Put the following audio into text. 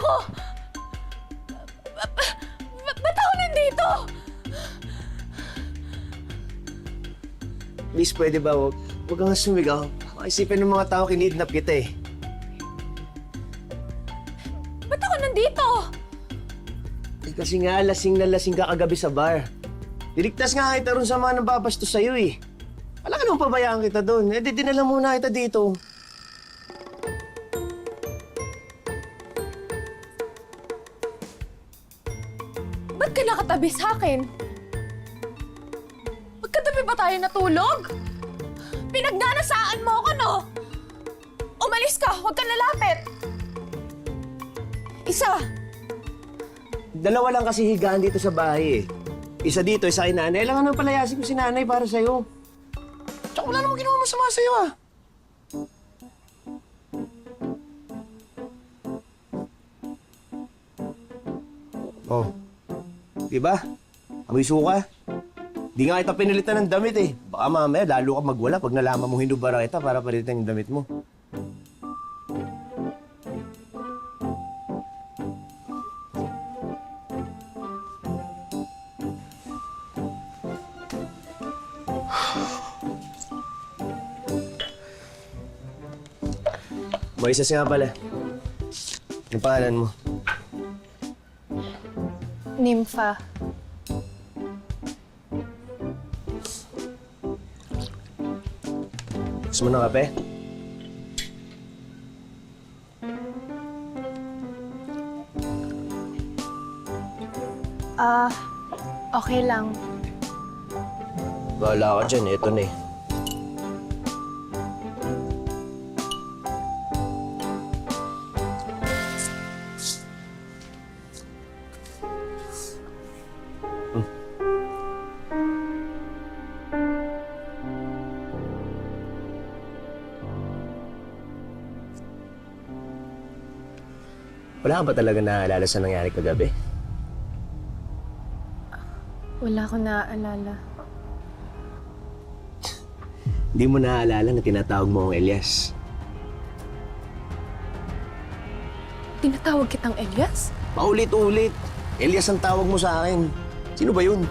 ako? Ba't ako nandito? Please, pwede ba? Huwag kang sumigaw. Maisipin ng mga tao kinidnap kita eh. Ba't ako nandito? Eh, kasi nga, lasing na lasing ka kagabi sa bar. Niligtas nga kita ron sa mga nababastos sa'yo eh. Wala ka nang pabayaan kita doon. Eh, di dinala muna kita dito. Ba't ka nakatabi sa akin? Magkatabi ba tayo natulog? Pinagdanasaan mo ako, no? Umalis ka, huwag kang lalapit. Isa. Dalawa lang kasi higaan dito sa bahay eh. Isa dito, isa kay nanay. Alam nga nang palayasin ko si nanay para sa'yo. Tsaka wala namang ginawa masama sa'yo ah. Oh. Diba? Amoy suka. Di nga kita pinilitan ng damit eh. Baka mamaya lalo ka magwala pag nalaman mong hinubara kita para palitan yung damit mo. Moises nga pala. Ang pangalan mo? Nympha. Gusto mo ng kape? Okay lang. Bahala ka dyan, eto na eh. Wala ka ba talaga naaalala sa nangyari kagabi? Wala ko naaalala. Hindi mo naaalala na tinatawag mo ang Elias? Tinatawag kitang Elias? Paulit-ulit. Elias ang tawag mo sa akin. Sino ba yun?